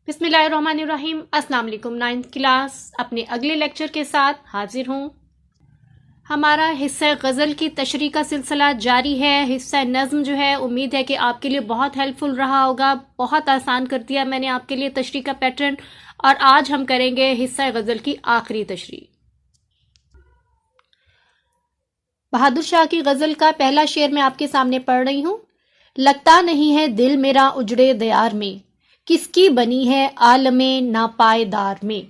बिस्मिल्लाहिर्रहमानिर्रहीम। अस्सलाम वालेकुम। 9th क्लास अपने अगले लेक्चर के साथ हाजिर हूँ। हमारा हिस्सा गज़ल की तशरीह का सिलसिला जारी है। हिस्सा नज़्म जो है उम्मीद है कि आपके लिए बहुत हेल्पफुल रहा होगा। बहुत आसान कर दिया मैंने आपके लिए तशरीह का पैटर्न। और आज हम करेंगे हिस्सा गज़ल की आखिरी तशरीह। बहादुर शाह की गज़ल का पहला शेर मैं आपके सामने पढ़ रही हूँ। लगता नहीं है दिल मेरा उजड़े दयार में, किसकी बनी है आलमे नापायदार में।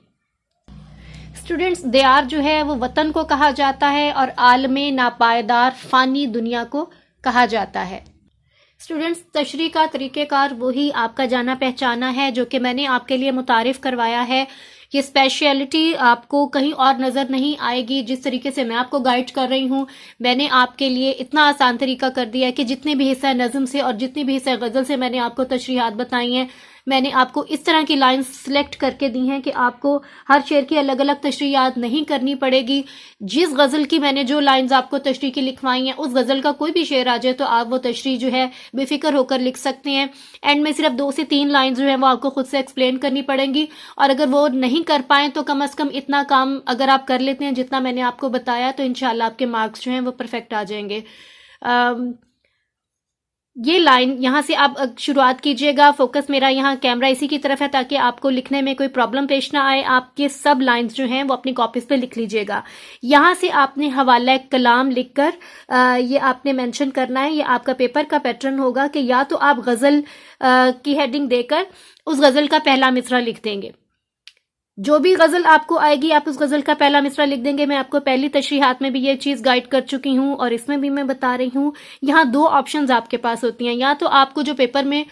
स्टूडेंट्स, दयार जो है वो वतन को कहा जाता है और आलमे नापायदार फानी दुनिया को कहा जाता है। स्टूडेंट्स, तशरीह का तरीक़ेकार वही आपका जाना पहचाना है जो कि मैंने आपके लिए मुतारिफ करवाया है। ये स्पेशलिटी आपको कहीं और नज़र नहीं आएगी। जिस तरीके से मैं आपको गाइड कर रही हूँ, मैंने आपके लिए इतना आसान तरीका कर दिया है कि जितने भी हिस्सा नज़म से और जितने भी हिस्सा गज़ल से मैंने आपको तशरीहात बताई हैं, मैंने आपको इस तरह की लाइंस सिलेक्ट करके दी हैं कि आपको हर शेर की अलग अलग तशरीहात नहीं करनी पड़ेगी। जिस गज़ल की मैंने जो लाइंस आपको तशरीह की लिखवाई हैं, उस गज़ल का कोई भी शेर आ जाए तो आप वो तशरीह जो है बेफिक्र होकर लिख सकते हैं। एंड में सिर्फ 2 से 3 लाइंस जो है वो आपको खुद से एक्सप्लेन करनी पड़ेंगी। और अगर वो नहीं कर पाएँ तो कम अज़ कम इतना काम अगर आप कर लेते हैं जितना मैंने आपको बताया, तो इंशाल्लाह आपके मार्क्स जो हैं वो परफेक्ट आ जाएंगे। ये लाइन यहाँ से आप शुरुआत कीजिएगा। फोकस मेरा यहाँ कैमरा इसी की तरफ है ताकि आपको लिखने में कोई प्रॉब्लम पेश ना आए। आपके सब लाइंस जो हैं वो अपनी कॉपीज पे लिख लीजिएगा। यहाँ से आपने हवाला कलाम लिखकर ये आपने मेंशन करना है। ये आपका पेपर का पैटर्न होगा कि या तो आप गज़ल की हेडिंग देकर उस गज़ल का पहला मिसरा लिख देंगे। जो भी गज़ल आपको आएगी आप उस गज़ल का पहला मिसरा लिख देंगे। मैं आपको पहली तशरीहात में भी ये चीज़ गाइड कर चुकी हूँ और इसमें भी मैं बता रही हूँ। यहाँ 2 ऑप्शंस आपके पास होती हैं। या तो आपको जो पेपर में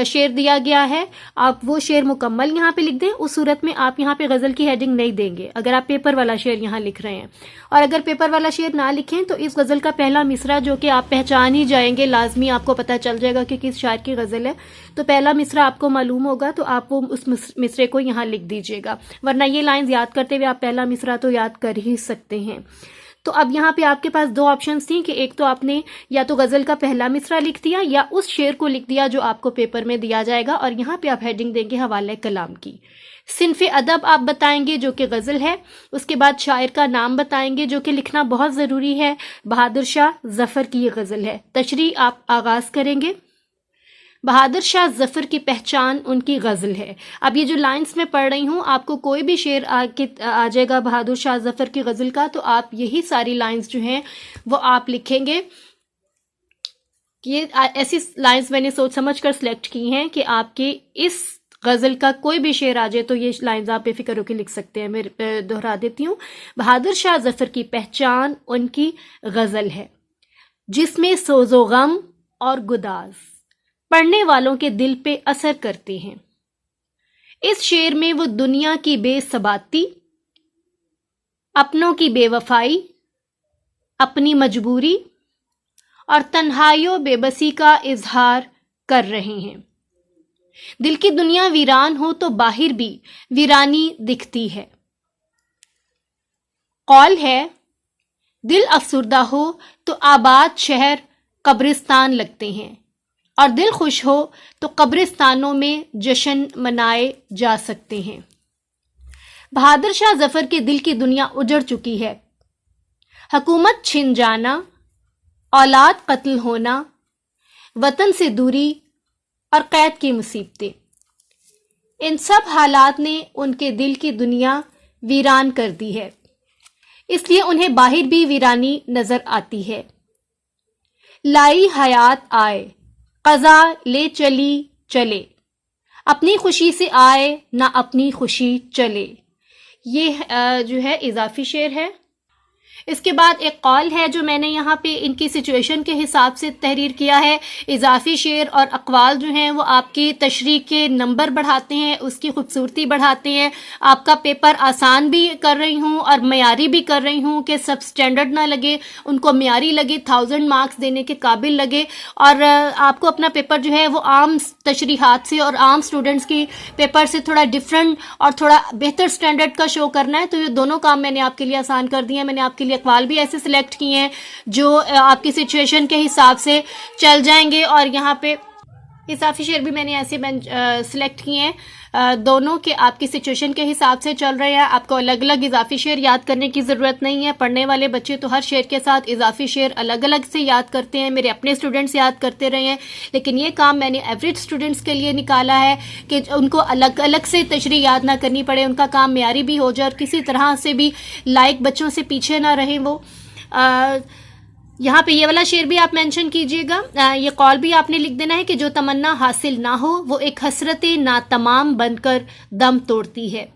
शेर दिया गया है आप वो शेर मुकम्मल यहाँ पे लिख दें। उस सूरत में आप यहाँ पे गज़ल की हेडिंग नहीं देंगे अगर आप पेपर वाला शेर यहाँ लिख रहे हैं। और अगर पेपर वाला शेर ना लिखें तो इस गज़ल का पहला मिसरा जो कि आप पहचान ही जाएंगे, लाजमी आपको पता चल जाएगा कि किस शायर की गज़ल है, तो पहला मिसरा आपको मालूम होगा तो आप वो उस मिसरे को यहाँ लिख दीजिएगा। वरना ये लाइंस याद करते हुए आप पहला मिसरा तो याद कर ही सकते हैं। तो अब यहाँ पे आपके पास 2 ऑप्शंस थी कि एक तो आपने या तो गज़ल का पहला मिसरा लिख दिया या उस शेर को लिख दिया जो आपको पेपर में दिया जाएगा। और यहाँ पे आप हेडिंग देंगे हवाले कलाम की। सिन्फ़े अदब आप बताएंगे जो कि गज़ल है। उसके बाद शायर का नाम बताएंगे जो कि लिखना बहुत ज़रूरी है। बहादुर शाह ज़फ़र की ये गज़ल है। तशरीह आप आगाज़ करेंगे। बहादुर शाह ज़फ़र की पहचान उनकी गज़ल है। अब ये जो लाइंस मैं पढ़ रही हूँ, आपको कोई भी शेर आ जाएगा बहादुर शाह ज़फ़र की गज़ल का, तो आप यही सारी लाइंस जो हैं वो आप लिखेंगे। ये ऐसी लाइंस मैंने सोच समझ कर सिलेक्ट की हैं कि आपके इस गज़ल का कोई भी शेर आ जाए तो ये लाइंस आप बेफिक्र होकर लिख सकते हैं। मैं दोहरा देती हूँ। बहादुर शाह ज़फ़र की पहचान उनकी गज़ल है, जिसमें सोज़ो गम और गुदाज पढ़ने वालों के दिल पे असर करते हैं। इस शेर में वो दुनिया की बेसबाती, अपनों की बेवफाई, अपनी मजबूरी और तन्हाइयों बेबसी का इजहार कर रहे हैं। दिल की दुनिया वीरान हो तो बाहर भी वीरानी दिखती है। कौल है दिल अफसुर्दा हो तो आबाद शहर कब्रिस्तान लगते हैं और दिल खुश हो तो कब्रिस्तानों में जश्न मनाए जा सकते हैं। बहादुर शाह ज़फ़र के दिल की दुनिया उजड़ चुकी है। हुकूमत छिन जाना, औलाद कत्ल होना, वतन से दूरी और कैद की मुसीबतें, इन सब हालात ने उनके दिल की दुनिया वीरान कर दी है। इसलिए उन्हें बाहर भी वीरानी नजर आती है। लाई हयात आए, क़ज़ा ले चली चले, अपनी खुशी से आए ना अपनी खुशी चले। ये जो है इजाफी शेर है। इसके बाद एक कौल है जो मैंने यहाँ पे इनकी सिचुएशन के हिसाब से तहरीर किया है। इजाफी शेर और अक़वाल जो हैं वो आपकी तशरीह के नंबर बढ़ाते हैं, उसकी खूबसूरती बढ़ाते हैं। आपका पेपर आसान भी कर रही हूँ और मयारी भी कर रही हूँ कि सब स्टैंडर्ड ना लगे, उनको मयारी लगे, 1000 मार्क्स देने के काबिल लगे। और आपको अपना पेपर जो है वो आम तशरीहात से और आम स्टूडेंट्स की पेपर से थोड़ा डिफरेंट और थोड़ा बेहतर स्टैंडर्ड का शो करना है। तो ये दोनों काम मैंने आपके लिए आसान कर दिए हैं। मैंने आपके लिए अक़वाल भी ऐसे सिलेक्ट किए हैं जो आपकी सिचुएशन के हिसाब से चल जाएंगे। और यहाँ पे इजाफी शेर भी मैंने ऐसे सिलेक्ट किए हैं, दोनों के आपकी सिचुएशन के हिसाब से चल रहे हैं। आपको अलग अलग इजाफी शेर याद करने की ज़रूरत नहीं है। पढ़ने वाले बच्चे तो हर शेर के साथ इजाफी शेर अलग अलग से याद करते हैं, मेरे अपने स्टूडेंट्स याद करते रहे हैं, लेकिन ये काम मैंने एवरेज स्टूडेंट्स के लिए निकाला है कि उनको अलग अलग से तशरीह याद ना करनी पड़े, उनका काम मेयारी भी हो जाए और किसी तरह से भी लाइक बच्चों से पीछे ना रहें वो। यहाँ पे ये वाला शेर भी आप मेंशन कीजिएगा। ये कॉल भी आपने लिख देना है कि जो तमन्ना हासिल ना हो वो एक हसरत ना तमाम बनकर दम तोड़ती है।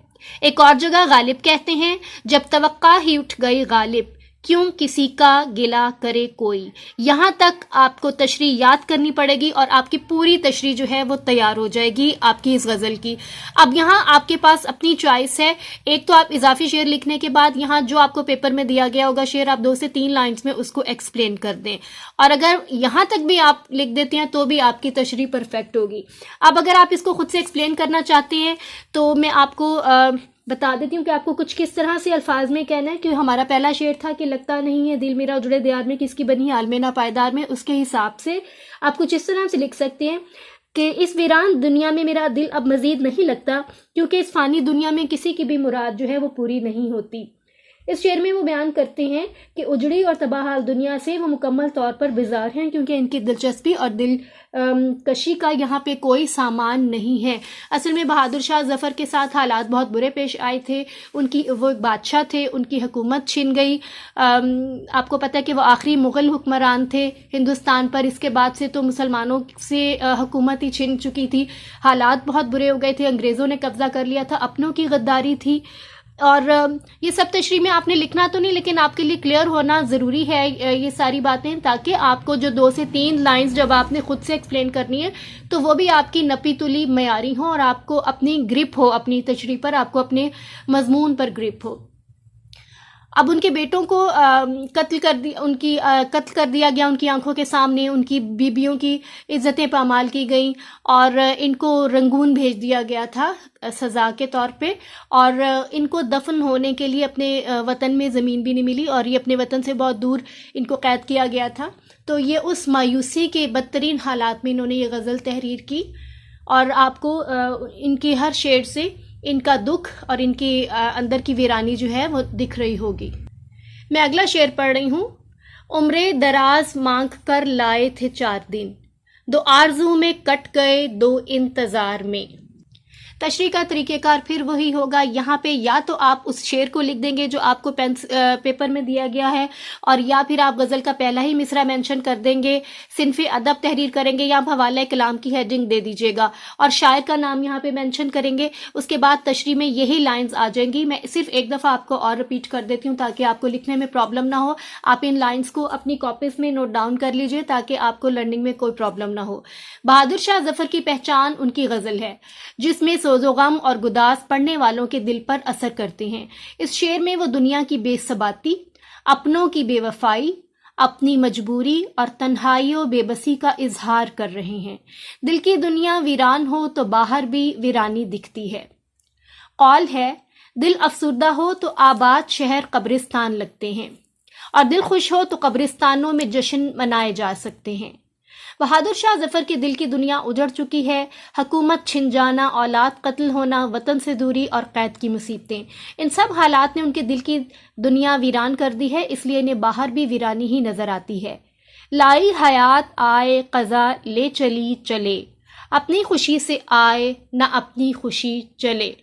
एक और जगह गालिब कहते हैं, जब तवक्का ही उठ गई गालिब क्यों किसी का गिला करे कोई। यहाँ तक आपको तशरीह याद करनी पड़ेगी और आपकी पूरी तशरीह जो है वो तैयार हो जाएगी आपकी इस गज़ल की। अब यहाँ आपके पास अपनी चॉइस है, एक तो आप इजाफी शेर लिखने के बाद यहाँ जो आपको पेपर में दिया गया होगा शेर, आप 2 से 3 लाइन्स में उसको एक्सप्लेन कर दें, और अगर यहाँ तक भी आप लिख देते हैं तो भी आपकी तशरीह परफेक्ट होगी। अब अगर आप इसको खुद से एक्सप्लेन करना चाहते हैं तो मैं आपको बता देती हूँ कि आपको कुछ किस तरह से अल्फाज में कहना है। कि हमारा पहला शेर था कि लगता नहीं है दिल मेरा उजड़े दियार में, किसकी बनी हाल में ना पायदार में, उसके हिसाब से आप कुछ इस तरह से लिख सकते हैं कि इस वीरान दुनिया में मेरा दिल अब मजीद नहीं लगता, क्योंकि इस फानी दुनिया में किसी की भी मुराद जो है वो पूरी नहीं होती। इस शेर में वो बयान करते हैं कि उजड़ी और तबाहाल दुनिया से वो मुकम्मल तौर पर बेजार हैं, क्योंकि इनकी दिलचस्पी और दिल कशी का यहाँ पे कोई सामान नहीं है। असल में बहादुर शाह जफ़र के साथ हालात बहुत बुरे पेश आए थे। वो एक बादशाह थे, उनकी हुकूमत छिन गई। आपको पता है कि वो आखिरी मुग़ल हुक्मरान थे हिंदुस्तान पर। इसके बाद से तो मुसलमानों से हुकूमत ही छिन चुकी थी। हालात बहुत बुरे हो गए थे, अंग्रेज़ों ने कब्ज़ा कर लिया था, अपनों की गद्दारी थी। और ये सब तशरीह में आपने लिखना तो नहीं, लेकिन आपके लिए क्लियर होना ज़रूरी है ये सारी बातें, ताकि आपको जो 2 से 3 लाइंस जब आपने खुद से एक्सप्लेन करनी है तो वो भी आपकी नपी तुली मयारी हो और आपको अपनी ग्रिप हो, अपनी तशरीह पर आपको अपने मजमून पर ग्रिप हो। अब उनके बेटों को कत्ल कर दिया गया उनकी आंखों के सामने, उनकी बीबियों की इज्जतें पामाल की गई और इनको रंगून भेज दिया गया था सज़ा के तौर पे, और इनको दफन होने के लिए अपने वतन में ज़मीन भी नहीं मिली और ये अपने वतन से बहुत दूर इनको कैद किया गया था। तो ये उस मायूसी के बदतरीन हालात में इन्होंने ये गज़ल तहरीर की और आपको इनके हर शेर से इनका दुख और इनके अंदर की वीरानी जो है वो दिख रही होगी। मैं अगला शेर पढ़ रही हूँ। उम्रे दराज मांग कर लाए थे 4 दिन, 2 आरज़ू में कट गए 2 इंतज़ार में। तशरीह का तरीक़ेकार फिर वही होगा। यहाँ पे या तो आप उस शेर को लिख देंगे जो आपको पेपर में दिया गया है, और या फिर आप गज़ल का पहला ही मिसरा मेंशन कर देंगे, सिनफ़े अदब तहरीर करेंगे या हवाला कलाम की हेडिंग दे दीजिएगा और शायर का नाम यहाँ पे मेंशन करेंगे। उसके बाद तशरीह में यही लाइंस आ जाएंगी। मैं सिर्फ एक दफ़ा आपको और रिपीट कर देती हूँ ताकि आपको लिखने में प्रॉब्लम ना हो। आप इन लाइन्स को अपनी कॉपीज़ में नोट डाउन कर लीजिए ताकि आपको लर्निंग में कोई प्रॉब्लम ना हो। बहादुर शाह जफ़र की पहचान उनकी गज़ल है जिसमें सोज़ो गम और गुदास पढ़ने वालों के दिल पर असर करते हैं। इस शेर में वो दुनिया की बेसबाती, अपनों की बेवफाई, अपनी मजबूरी और तन्हाइयों बेबसी का इजहार कर रहे हैं। दिल की दुनिया वीरान हो तो बाहर भी वीरानी दिखती है। कौल है, दिल अफसुर्दा हो तो आबाद शहर कब्रिस्तान लगते हैं, और दिल खुश हो तो कब्रिस्तानों में जश्न मनाए जा सकते हैं। बहादुर शाह जफ़र के दिल की दुनिया उजड़ चुकी है। हुकूमत छिन जाना, औलाद कत्ल होना, वतन से दूरी और कैद की मुसीबतें, इन सब हालात ने उनके दिल की दुनिया वीरान कर दी है, इसलिए इन्हें बाहर भी वीरानी ही नज़र आती है। लाई हयात आए क़ज़ा ले चली चले, अपनी खुशी से आए ना अपनी खुशी चले।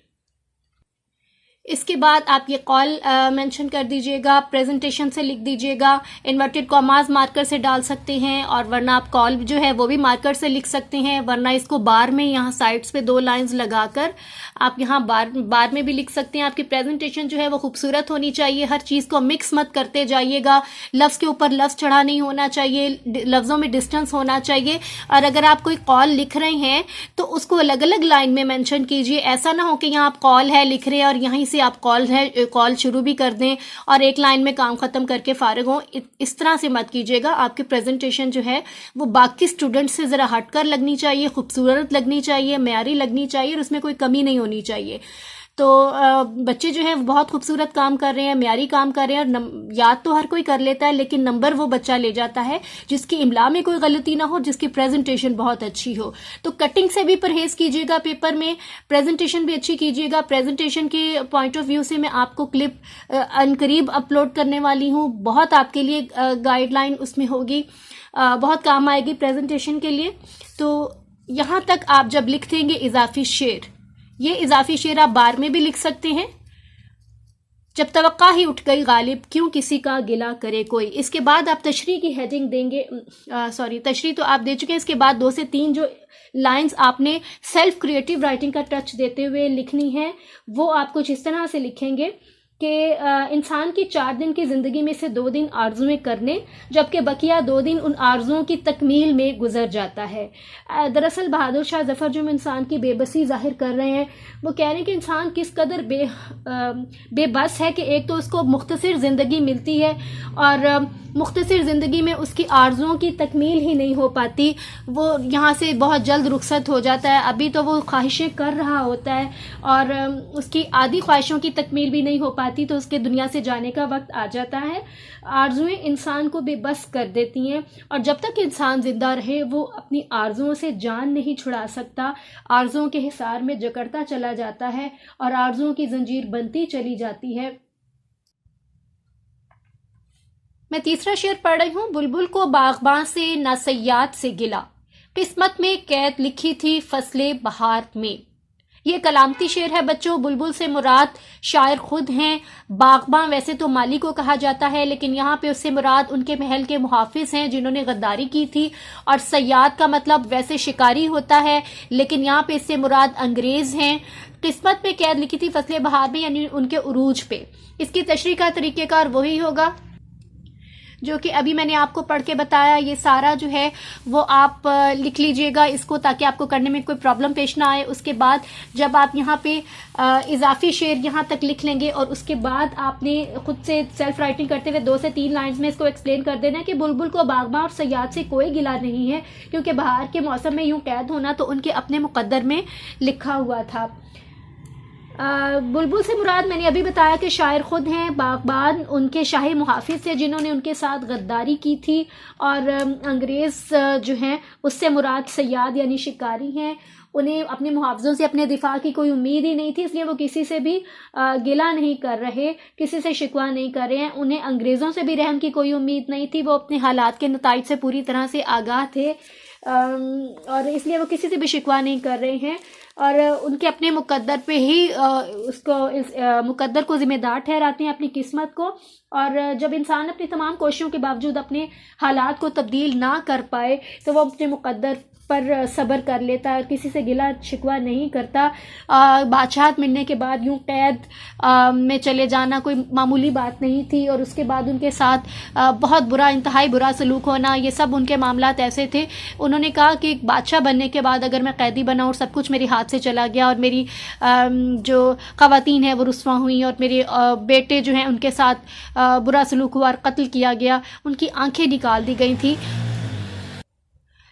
इसके बाद आप ये कॉल मेंशन कर दीजिएगा, प्रेजेंटेशन से लिख दीजिएगा, इन्वर्टेड कॉमास मार्कर से डाल सकते हैं, और वरना आप कॉल जो है वो भी मार्कर से लिख सकते हैं, वरना इसको बार में यहाँ साइड्स पे 2 लाइंस लगाकर आप यहाँ बार में भी लिख सकते हैं। आपकी प्रेजेंटेशन जो है वो खूबसूरत होनी चाहिए, हर चीज़ को मिक्स मत करते जाइएगा, लफ्ज़ के ऊपर लफ्ज़ चढ़ा नहीं होना चाहिए, लफ्ज़ों में डिस्टेंस होना चाहिए। और अगर आप कोई कॉल लिख रहे हैं तो उसको अलग अलग लाइन में मेंशन कीजिए। ऐसा ना हो कि यहाँ आप कॉल है लिख रहे हैं और यहीं से आप कॉल शुरू भी कर दें और एक लाइन में काम खत्म करके फारिग हो। इस तरह से मत कीजिएगा। आपकी प्रेजेंटेशन जो है वो बाकी स्टूडेंट्स से ज़रा हटकर लगनी चाहिए, खूबसूरत लगनी चाहिए, मयारी लगनी चाहिए और उसमें कोई कमी नहीं होनी चाहिए। तो बच्चे जो हैं बहुत खूबसूरत काम कर रहे हैं, म्यारी काम कर रहे हैं, और याद तो हर कोई कर लेता है, लेकिन नंबर वो बच्चा ले जाता है जिसकी इमला में कोई गलती ना हो, जिसकी प्रेजेंटेशन बहुत अच्छी हो। तो कटिंग से भी परहेज कीजिएगा पेपर में, प्रेजेंटेशन भी अच्छी कीजिएगा। प्रेजेंटेशन के पॉइंट ऑफ व्यू से मैं आपको क्लिप अनकरीब अपलोड करने वाली हूँ, बहुत आपके लिए गाइडलाइन उसमें होगी, बहुत काम आएगी प्रेजेंटेशन के लिए। तो यहाँ तक आप जब लिख देंगे इजाफी शेर, ये इजाफी शेर आप बार में भी लिख सकते हैं। जब तवक्का ही उठ गई गालिब, क्यों किसी का गिला करे कोई। इसके बाद आप तशरीह की हेडिंग देंगे, तशरीह तो आप दे चुके हैं। इसके बाद 2 से 3 जो लाइंस आपने सेल्फ क्रिएटिव राइटिंग का टच देते हुए लिखनी है, वो आप कुछ इस तरह से लिखेंगे कि इंसान की 4 दिन की ज़िंदगी में से 2 दिन आरजुएं करने, जबकि बकिया 2 दिन उन आरजुओं की तकमील में गुजर जाता है। दरअसल बहादुर शाह ज़फ़र जो इंसान की बेबसी जाहिर कर रहे हैं, वो कह रहे हैं कि इंसान किस कदर बेबस है कि एक तो उसको मुख्तसर ज़िंदगी मिलती है और मुख्तसर ज़िंदगी में उसकी आरजुओं की तकमील ही नहीं हो पाती, वो यहाँ से बहुत जल्द रुखसत हो जाता है। अभी तो वो ख्वाहिशें कर रहा होता है और उसकी आधी ख्वाहिशों की तकमील भी नहीं हो पाती, तो उसके दुनिया से जाने का वक्त आ जाता है। आरजुएं इंसान को बेबस कर देती हैं, और जब तक इंसान ज़िंदा रहे वो अपनी आरजुओं से जान नहीं छुड़ा सकता। आरजुओं के हिसार में जकड़ता चला जाता है और आरजुओं की जंजीर बनती चली जाती है। मैं तीसरा शेर पढ़ रही हूँ। बुलबुल को बागबां से ना सयाद से गिला, किस्मत में कैद लिखी थी फसले बहार में। ये कलामती शेर है बच्चों। बुलबुल से मुराद शायर खुद हैं। बागबां वैसे तो माली को कहा जाता है, लेकिन यहाँ पे उससे मुराद उनके महल के मुहाफिज हैं जिन्होंने गद्दारी की थी। और सयाद का मतलब वैसे शिकारी होता है, लेकिन यहाँ पे इससे मुराद अंग्रेज हैं। किस्मत में कैद लिखी थी फसले बहार में, यानी उनके उरूज पे। इसकी तशरीह का तरीक़ेकार वही होगा जो कि अभी मैंने आपको पढ़ के बताया। ये सारा जो है वो आप लिख लीजिएगा इसको, ताकि आपको करने में कोई प्रॉब्लम पेश ना आए। उसके बाद जब आप यहाँ पे इजाफी शेर यहाँ तक लिख लेंगे, और उसके बाद आपने खुद से सेल्फ राइटिंग करते हुए 2 से 3 लाइंस में इसको एक्सप्लेन कर देना कि बुलबुल को बागबां और सयाद से कोई गिला नहीं है, क्योंकि बहार के मौसम में यूं कैद होना तो उनके अपने मुकद्दर में लिखा हुआ था। बुलबुल से मुराद मैंने अभी बताया कि शायर खुद हैं। बागबान उनके शाही मुहाफिज थे जिन्होंने उनके साथ गद्दारी की थी, और अंग्रेज़ जो हैं उससे मुराद सयाद यानी शिकारी हैं। उन्हें अपने मुहाफ़िज़ों से अपने दिफा की कोई उम्मीद ही नहीं थी, इसलिए वो किसी से भी गिला नहीं कर रहे, किसी से शिकवा नहीं कर रहे हैं। उन्हें अंग्रेज़ों से भी रहम की कोई उम्मीद नहीं थी। वो अपने हालात के नताइज से पूरी तरह से आगाह थे, और इसलिए वो किसी से भी शिकवा नहीं कर रहे हैं, और उनके अपने मुकद्दर पे ही मुकद्दर को ज़िम्मेदार ठहराते हैं, अपनी किस्मत को। और जब इंसान अपनी तमाम कोशिशों के बावजूद अपने हालात को तब्दील ना कर पाए, तो वो अपने मुकद्दर पर सब्र कर लेता है, किसी से गिला शिकवा नहीं करता। बादशाहत मिलने के बाद यूं कैद में चले जाना कोई मामूली बात नहीं थी, और उसके बाद उनके साथ बहुत बुरा, इंतहाई बुरा सलूक होना, ये सब उनके मामलात ऐसे थे। उन्होंने कहा कि एक बादशाह बनने के बाद अगर मैं कैदी बना और सब कुछ मेरे हाथ से चला गया, और मेरी जो ख़वातीन हैं वो रुस्वा हुई, और मेरे बेटे जो हैं उनके साथ बुरा सलूक हुआ और कत्ल किया गया, उनकी आंखें निकाल दी गई थी,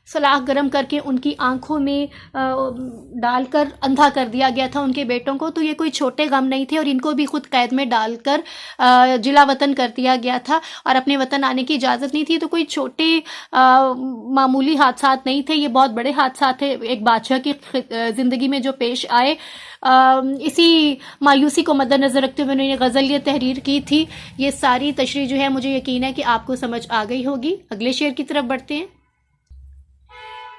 सलाख गर्म करके उनकी आंखों में डालकर अंधा कर दिया गया था उनके बेटों को। तो ये कोई छोटे गम नहीं थे, और इनको भी खुद कैद में डालकर जिला वतन कर दिया गया था, और अपने वतन आने की इजाज़त नहीं थी। तो कोई छोटे मामूली हादसात नहीं थे, ये बहुत बड़े हादसात थे एक बादशाह की ज़िंदगी में जो पेश आए। इसी मायूसी को मद्देनज़र रखते हुए उन्होंने गज़ल ये तहरीर की थी। ये सारी तशरीह जो है मुझे यकीन है कि आपको समझ आ गई होगी। अगले शेर की तरफ बढ़ते हैं।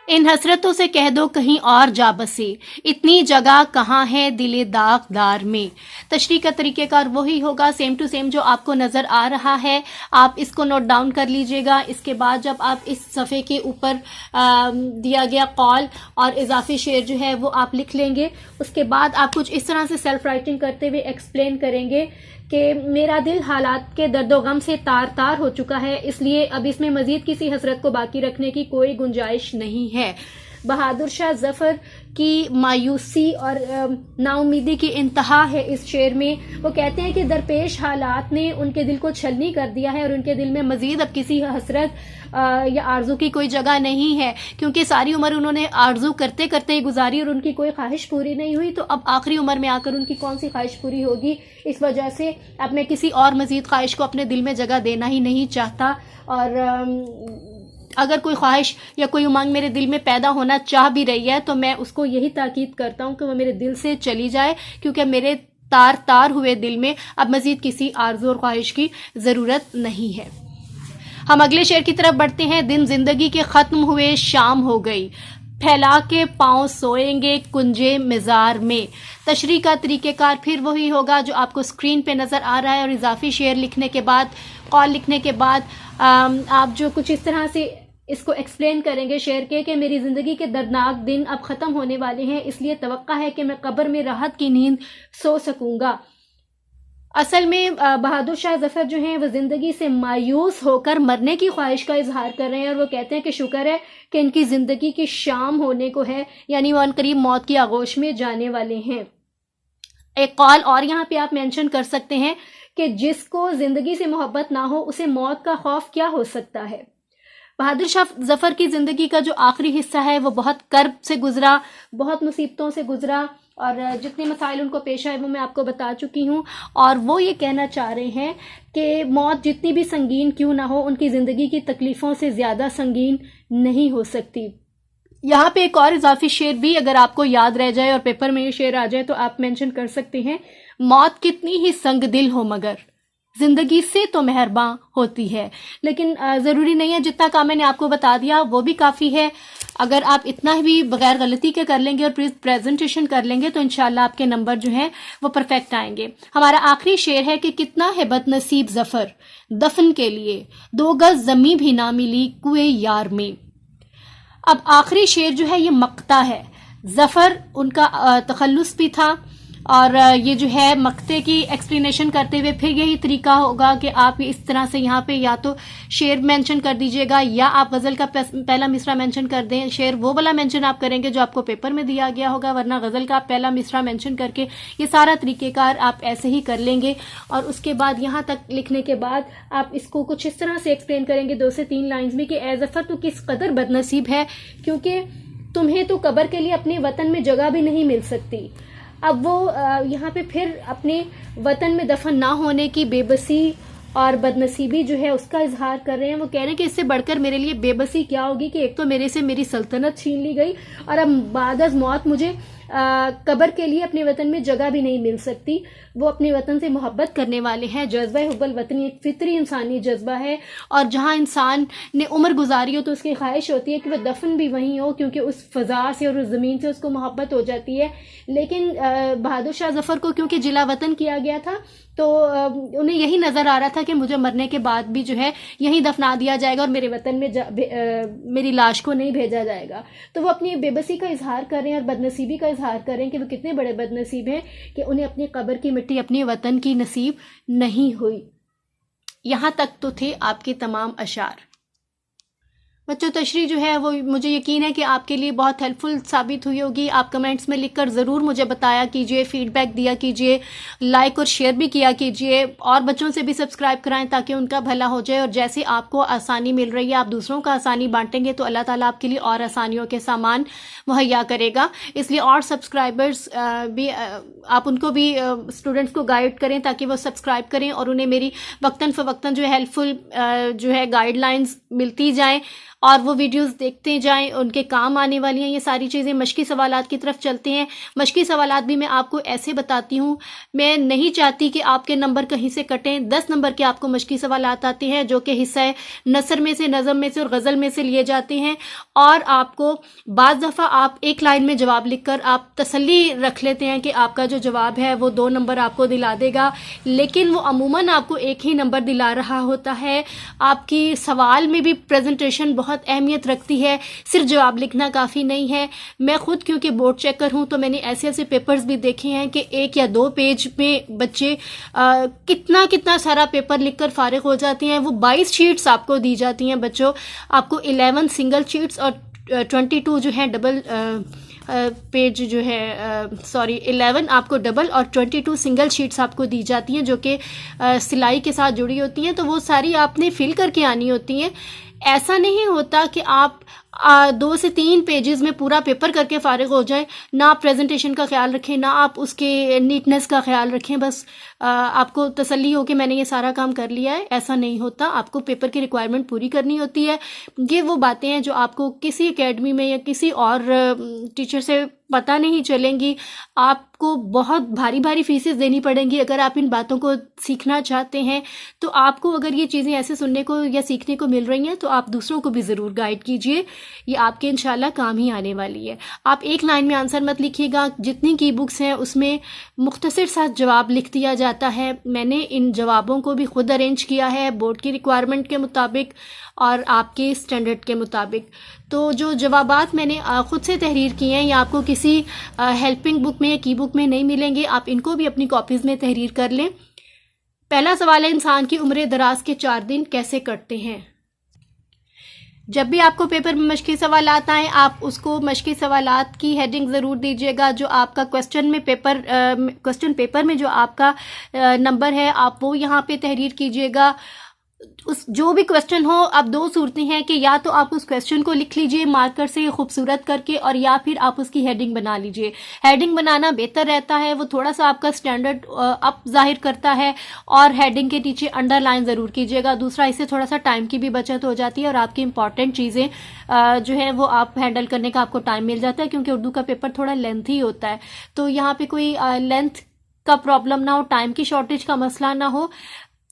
इन हसरतों से कह दो कहीं और जा बसे, इतनी जगह कहाँ है दिले दागदार में। तशरीह का तरीक़ेकार वही होगा, सेम टू सेम जो आपको नज़र आ रहा है। आप इसको नोट डाउन कर लीजिएगा। इसके बाद जब आप इस सफ़े के ऊपर दिया गया कॉल और इजाफी शेर जो है वो आप लिख लेंगे, उसके बाद आप कुछ इस तरह से सेल्फ राइटिंग करते हुए एक्सप्लेन करेंगे कि मेरा दिल हालात के दर्दो गम से तार तार हो चुका है, इसलिए अब इसमें मज़ीद किसी हसरत को बाकी रखने की कोई गुंजाइश नहीं है। बहादुर शाह जफर की मायूसी और नाउमीदी की इंतहा है इस शेर में। वो कहते हैं कि दरपेश हालात ने उनके दिल को छलनी कर दिया है और उनके दिल में मजीद अब किसी हसरत या आरजू की कोई जगह नहीं है, क्योंकि सारी उम्र उन्होंने आरजू करते करते ही गुजारी और उनकी कोई ख्वाहिश पूरी नहीं हुई। तो अब आखिरी उम्र में आकर उनकी कौन सी ख्वाहिश पूरी होगी। इस वजह से अब मैं किसी और मजीद ख्वाहिश को अपने दिल में जगह देना ही नहीं चाहता। और अगर कोई ख्वाहिश या कोई उमंग मेरे दिल में पैदा होना चाह भी रही है तो मैं उसको यही ताकीद करता हूँ कि वो मेरे दिल से चली जाए, क्योंकि मेरे तार तार हुए दिल में अब मजीद किसी आरजू और ख्वाहिश की ज़रूरत नहीं है। हम अगले शेर की तरफ बढ़ते हैं। दिन जिंदगी के ख़त्म हुए शाम हो गई, फैला के पाँव सोएंगे कुंजे मिज़ार में। तशरीह का तरीक़ेकार फिर वही होगा जो आपको स्क्रीन पे नज़र आ रहा है। और इजाफी शेर लिखने के बाद, कॉल लिखने के बाद आप जो कुछ इस तरह से इसको एक्सप्लेन करेंगे शेर के कि मेरी ज़िंदगी के दर्दनाक दिन अब ख़त्म होने वाले हैं, इसलिए तवक्का है कि मैं कब्र में राहत की नींद सो सकूँगा। असल में बहादुर शाह जफर जो हैं वो ज़िंदगी से मायूस होकर मरने की ख्वाहिश का इजहार कर रहे हैं और वो कहते हैं कि शुक्र है कि इनकी ज़िंदगी की शाम होने को है, यानी वो अनकरीब मौत की आगोश में जाने वाले हैं। एक कॉल और यहाँ पे आप मेंशन कर सकते हैं कि जिसको ज़िंदगी से मोहब्बत ना हो उसे मौत का खौफ क्या हो सकता है। बहादुर शाह जफर की ज़िंदगी का जो आखिरी हिस्सा है वो बहुत कर्ब से गुजरा, बहुत मुसीबतों से गुजरा, और जितने मसाइल उनको पेश आए वो मैं आपको बता चुकी हूँ। और वो ये कहना चाह रहे हैं कि मौत जितनी भी संगीन क्यों ना हो, उनकी ज़िंदगी की तकलीफ़ों से ज़्यादा संगीन नहीं हो सकती। यहाँ पे एक और इजाफी शेर भी अगर आपको याद रह जाए और पेपर में ये शेर आ जाए तो आप मेंशन कर सकते हैं। मौत कितनी ही संग दिल हो मगर ज़िंदगी से तो मेहरबान होती है। लेकिन ज़रूरी नहीं है, जितना काम मैंने आपको बता दिया वो भी काफ़ी है। अगर आप इतना भी बगैर गलती के कर लेंगे और प्रेजेंटेशन कर लेंगे तो इंशाल्लाह आपके नंबर जो हैं वो परफेक्ट आएंगे। हमारा आखिरी शेर है कि कितना है बदनसीब ज़फ़र दफन के लिए, 2 गज़ ज़मीं भी ना मिली कुए यार में। अब आखिरी शेर जो है ये मक्ता है। ज़फ़र उनका तखल्लुस भी था, और ये जो है मक्ते की एक्सप्लेनेशन करते हुए फिर यही तरीका होगा कि आप इस तरह से यहाँ पे या तो शेर मेंशन कर दीजिएगा या आप गज़ल का पहला मिसरा मेंशन कर दें। शेर वो वाला मेंशन आप करेंगे जो आपको पेपर में दिया गया होगा, वरना गज़ल का पहला मिसरा मेंशन करके ये सारा तरीक़ेकार आप ऐसे ही कर लेंगे। और उसके बाद यहाँ तक लिखने के बाद आप इसको कुछ इस तरह से एक्सप्लेन करेंगे 2 से 3 लाइन्स में कि ए ज़फ़र तो किस कदर बदनसीब है, क्योंकि तुम्हें तो कब्र के लिए अपने वतन में जगह भी नहीं मिल सकती। अब वो यहाँ पे फिर अपने वतन में दफन ना होने की बेबसी और बदनसीबी जो है उसका इजहार कर रहे हैं। वो कह रहे हैं कि इससे बढ़कर मेरे लिए बेबसी क्या होगी कि एक तो मेरे से मेरी सल्तनत छीन ली गई और अब बाद अज़ मौत मुझे कब्र के लिए अपने वतन में जगह भी नहीं मिल सकती। वो अपने वतन से मोहब्बत करने वाले हैं। जज्बा हुब्बुल वतनी एक फितरी इंसानी जज्बा है, और जहाँ इंसान ने उम्र गुजारी हो तो उसकी ख्वाहिश होती है कि वह दफन भी वहीं हो, क्योंकि उस फ़ज़ा से और उस ज़मीन से उसको मोहब्बत हो जाती है। लेकिन बहादुर शाह जफ़र को क्योंकि जिला वतन किया गया था तो उन्हें यही नज़र आ रहा था कि मुझे मरने के बाद भी जो है यहीं दफना दिया जाएगा और मेरे वतन में मेरी लाश को नहीं भेजा जाएगा। तो वो अपनी बेबसी का इजहार कर रहे हैं और बदनसीबी का इजहार कर रहे हैं कि वो कितने बड़े बदनसीब हैं कि उन्हें अपनी कब्र की मिट्टी अपने वतन की नसीब नहीं हुई। यहाँ तक तो थे आपके तमाम अशार। बच्चों, तशरीह जो है वो मुझे यकीन है कि आपके लिए बहुत हेल्पफुल साबित हुई होगी। आप कमेंट्स में लिखकर ज़रूर मुझे बताया कीजिए, फीडबैक दिया कीजिए, लाइक और शेयर भी किया कीजिए, और बच्चों से भी सब्सक्राइब कराएं ताकि उनका भला हो जाए। और जैसे आपको आसानी मिल रही है आप दूसरों का आसानी बांटेंगे तो अल्लाह ताला आपके लिए और आसानियों के सामान मुहैया करेगा। इसलिए और सब्सक्राइबर्स भी आप उनको भी स्टूडेंट्स को गाइड करें ताकि वो सब्सक्राइब करें और उन्हें मेरी वक्तन फ़वक्तन जो है हेल्पफुल जो है गाइडलाइंस मिलती जाएँ और वो वीडियोस देखते जाएं, उनके काम आने वाली हैं ये सारी चीज़ें। मशकी सवालात की तरफ चलते हैं। मशकी सवालात भी मैं आपको ऐसे बताती हूँ, मैं नहीं चाहती कि आपके नंबर कहीं से कटें। 10 नंबर के आपको मशकी सवालात आते हैं जो कि हिस्सा नसर में से, नज़म में से और गज़ल में से लिए जाते हैं, और आपको बाज़ दफ़ा आप एक लाइन में जवाब लिखकर आप तसल्ली रख लेते हैं कि आपका जो जवाब है वो 2 नंबर आपको दिला देगा, लेकिन वो अमूमन आपको एक ही नंबर दिला रहा होता है। आपकी सवाल में भी प्रेजेंटेशन बहुत अहमियत रखती है, सिर्फ जवाब लिखना काफ़ी नहीं है। मैं खुद क्योंकि बोर्ड चेकर हूँ तो मैंने ऐसे ऐसे पेपर्स भी देखे हैं कि 1 या 2 पेज में बच्चे कितना सारा पेपर लिखकर फारिग हो जाते हैं। वो 22 शीट्स आपको दी जाती हैं बच्चों, आपको 11 सिंगल शीट्स और 22 जो है डबल पेज जो है 11 आपको डबल और 22 सिंगल शीट्स आपको दी जाती हैं जो कि सिलाई के साथ जुड़ी होती हैं, तो वो सारी आपने फिल करके आनी होती हैं। ऐसा नहीं होता कि आप 2 से 3 पेजेस में पूरा पेपर करके फारिग हो जाए, ना आप प्रेजेंटेशन का ख्याल रखें, ना आप उसके नीटनेस का ख्याल रखें, बस आपको तसल्ली हो कि मैंने ये सारा काम कर लिया है। ऐसा नहीं होता, आपको पेपर की रिक्वायरमेंट पूरी करनी होती है। ये वो बातें हैं जो आपको किसी एकेडमी में या किसी और टीचर से पता नहीं चलेंगी। आपको बहुत भारी भारी फीसेस देनी पड़ेंगी अगर आप इन बातों को सीखना चाहते हैं। तो आपको अगर ये चीज़ें ऐसे सुनने को या सीखने को मिल रही हैं तो आप दूसरों को भी ज़रूर गाइड कीजिए, ये आपके इंशाल्लाह काम ही आने वाली है। आप एक लाइन में आंसर मत लिखिएगा, जितनी की बुक्स हैं उसमें मुख्तसर सा जवाब लिख दिया जाता है। मैंने इन जवाबों को भी खुद अरेंज किया है बोर्ड की रिक्वायरमेंट के मुताबिक और आपके स्टैंडर्ड के मुताबिक। तो जो जवाबात मैंने ख़ुद से तहरीर किए हैं या आपको किसी हेल्पिंग बुक में या की बुक में नहीं मिलेंगे, आप इनको भी अपनी कॉपीज़ में तहरीर कर लें। पहला सवाल है, इंसान की उम्र दराज के 4 दिन कैसे कटते हैं। जब भी आपको पेपर में मश्की सवालात आएँ, आप उसको मश्की सवालात की हेडिंग ज़रूर दीजिएगा। जो आपका क्वेश्चन पेपर में जो आपका नंबर है आप वो यहाँ पे तहरीर कीजिएगा। उस जो भी क्वेश्चन हो, अब 2 सूरतें हैं कि या तो आप उस क्वेश्चन को लिख लीजिए मार्कर से खूबसूरत करके, और या फिर आप उसकी हेडिंग बना लीजिए। हेडिंग बनाना बेहतर रहता है, वो थोड़ा सा आपका स्टैंडर्ड अप जाहिर करता है। और हेडिंग के नीचे अंडरलाइन ज़रूर कीजिएगा। दूसरा, इससे थोड़ा सा टाइम की भी बचत हो जाती है और आपकी इंपॉर्टेंट चीज़ें जो है वो आप हैंडल करने का आपको टाइम मिल जाता है, क्योंकि उर्दू का पेपर थोड़ा लेंथी होता है। तो यहाँ पर कोई लेंथ का प्रॉब्लम ना हो, टाइम की शॉर्टेज का मसला ना हो,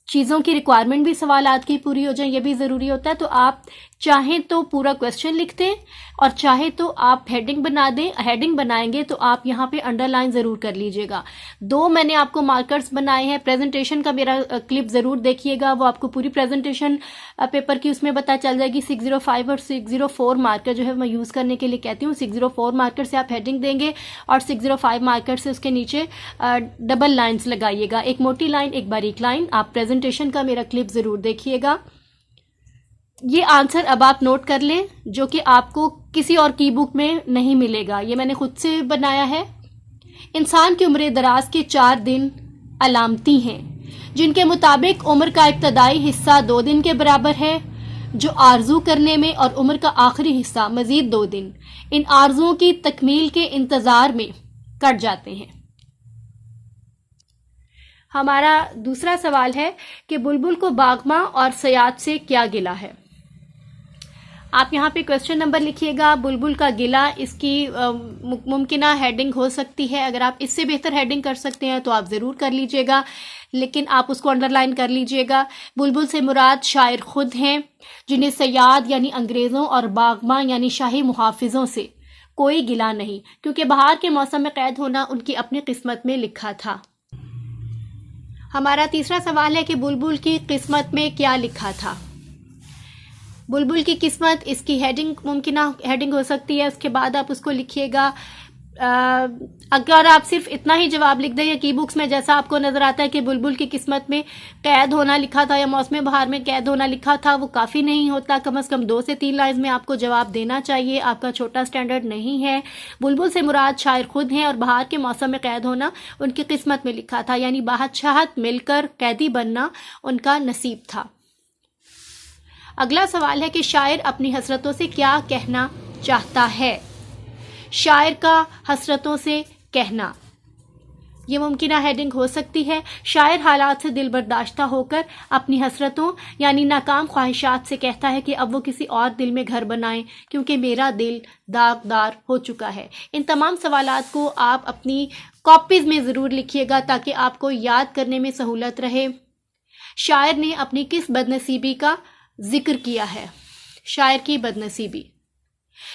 चीज़ों की रिक्वायरमेंट भी सवालात की पूरी हो जाए, ये भी ज़रूरी होता है। तो आप चाहें तो पूरा क्वेश्चन लिख दें और चाहे तो आप हेडिंग बना दें। हेडिंग बनाएंगे तो आप यहाँ पे अंडरलाइन ज़रूर कर लीजिएगा। 2 मैंने आपको मार्कर्स बनाए हैं। प्रेजेंटेशन का मेरा क्लिप ज़रूर देखिएगा, वो आपको पूरी प्रेजेंटेशन पेपर की उसमें पता चल जाएगी। 605 और 604 मार्कर जो है मैं यूज़ करने के लिए कहती हूँ। 604 मार्कर से आप हेडिंग देंगे और 605 मार्कर से उसके नीचे डबल लाइन्स लगाइएगा, एक मोटी लाइन एक बारीक लाइन। आप प्रेजेंटेशन का मेरा क्लिप ज़रूर देखिएगा। ये आंसर अब आप नोट कर लें, जो कि आपको किसी और की बुक में नहीं मिलेगा, ये मैंने खुद से बनाया है। इंसान की उम्र दराज के 4 दिन अलामती हैं, जिनके मुताबिक उम्र का इब्तदाई हिस्सा 2 दिन के बराबर है, जो आरजू करने में, और उम्र का आखिरी हिस्सा मजीद 2 दिन इन आरजुओं की तकमील के इंतज़ार में कट जाते हैं। हमारा दूसरा सवाल है कि बुलबुल को बागमा और सयाद से क्या गिला है। आप यहाँ पे क्वेश्चन नंबर लिखिएगा। बुलबुल का गिला, इसकी मुमकिना हेडिंग हो सकती है। अगर आप इससे बेहतर हेडिंग कर सकते हैं तो आप ज़रूर कर लीजिएगा, लेकिन आप उसको अंडरलाइन कर लीजिएगा। बुलबुल से मुराद शायर खुद हैं, जिन्हें सयाद यानी अंग्रेज़ों और बागमा यानी शाही मुहाफिजों से कोई गिला नहीं, क्योंकि बहार के मौसम में कैद होना उनकी अपनी किस्मत में लिखा था। हमारा तीसरा सवाल है कि बुलबुल की किस्मत में क्या लिखा था। बुलबुल की किस्मत, इसकी हेडिंग मुमकिना हेडिंग हो सकती है। उसके बाद आप उसको लिखिएगा। अगर आप सिर्फ इतना ही जवाब लिख दें या की बुक्स में जैसा आपको नज़र आता है कि बुलबुल की किस्मत में कैद होना लिखा था या मौसम बहार में कैद होना लिखा था, वो काफ़ी नहीं होता। कम से कम 2 से 3 लाइन में आपको जवाब देना चाहिए। आपका छोटा स्टैंडर्ड नहीं है। बुलबुल से मुराद शायर खुद हैं और बहार के मौसम में कैद होना उनकी किस्मत में लिखा था, यानी बादशाहत मिलकर कैदी बनना उनका नसीब था। अगला सवाल है कि शायर अपनी हसरतों से क्या कहना चाहता है। शायर का हसरतों से कहना, ये मुमकिना हेडिंग हो सकती है। शायर हालात से दिल बर्दाश्ता होकर अपनी हसरतों यानी नाकाम ख्वाहिशात से कहता है कि अब वो किसी और दिल में घर बनाएं, क्योंकि मेरा दिल दागदार हो चुका है। इन तमाम सवालात को आप अपनी कॉपीज़ में ज़रूर लिखिएगा ताकि आपको याद करने में सहूलत रहे। शायर ने अपनी किस बदनसीबी का जिक्र किया है। शायर की बदनसीबी,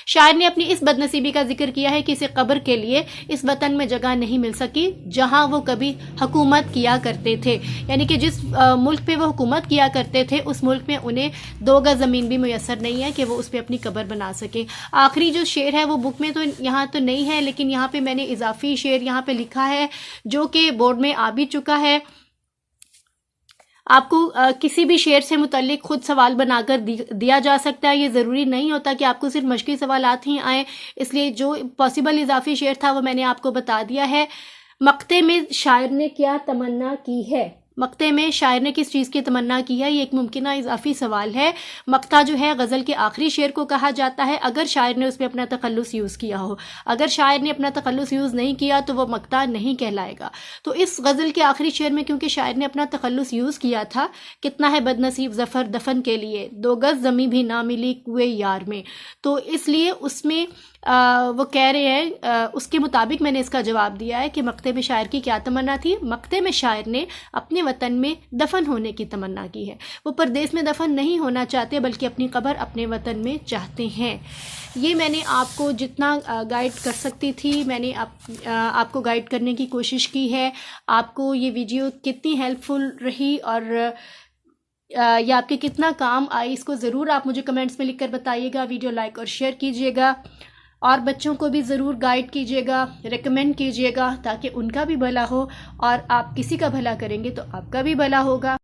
शायर ने अपनी इस बदनसीबी का जिक्र किया है कि इसे कब्र के लिए इस वतन में जगह नहीं मिल सकी जहां वो कभी हुकूमत किया करते थे, यानी कि जिस मुल्क पे वो हुकूमत किया करते थे उस मुल्क में उन्हें 2 गज ज़मीन भी मुयस्सर नहीं है कि वो उस पर अपनी कब्र बना सके। आखिरी जो शेर है वो बुक में तो यहाँ तो नहीं है, लेकिन यहाँ पे मैंने इजाफी शेर यहाँ पे लिखा है जो कि बोर्ड में आ भी चुका है। आपको किसी भी शेर से मुतल्लिक खुद सवाल बनाकर दिया जा सकता है। ये ज़रूरी नहीं होता कि आपको सिर्फ मशक़ी सवालात ही आएँ, इसलिए जो पॉसिबल इजाफी शेर था वो मैंने आपको बता दिया है। मक्ते में शायर ने क्या तमन्ना की है, मक्ते में शायर ने किस चीज़ की तमन्ना की है, ये एक मुमकिन इजाफी सवाल है। मक्ता जो है गज़ल के आखिरी शेर को कहा जाता है अगर शायर ने उसमें अपना तखल्लुस यूज़ किया हो। अगर शायर ने अपना तखल्लुस यूज़ नहीं किया तो वो मक्ता नहीं कहलाएगा। तो इस गज़ल के आखिरी शेर में क्योंकि शायर ने अपना तखल्लुस यूज़ किया था, कितना है बदनसीब ज़फ़र दफन के लिए, 2 गज़ ज़मीं भी ना मिली कुए यार में, तो इसलिए उसमें वो कह रहे हैं उसके मुताबिक मैंने इसका जवाब दिया है कि मक्ते में शायर की क्या तमन्ना थी। मक्ते में शायर ने अपने वतन में दफन होने की तमन्ना की है। वो परदेश में दफन नहीं होना चाहते बल्कि अपनी कब्र अपने वतन में चाहते हैं। ये मैंने आपको जितना गाइड कर सकती थी मैंने आपको गाइड करने की कोशिश की है। आपको ये वीडियो कितनी हेल्पफुल रही और ये आपके कितना काम आई, इसको ज़रूर आप मुझे कमेंट्स में लिखकर बताइएगा। वीडियो लाइक और शेयर कीजिएगा और बच्चों को भी ज़रूर गाइड कीजिएगा, रेकमेंड कीजिएगा ताकि उनका भी भला हो, और आप किसी का भला करेंगे तो आपका भी भला होगा।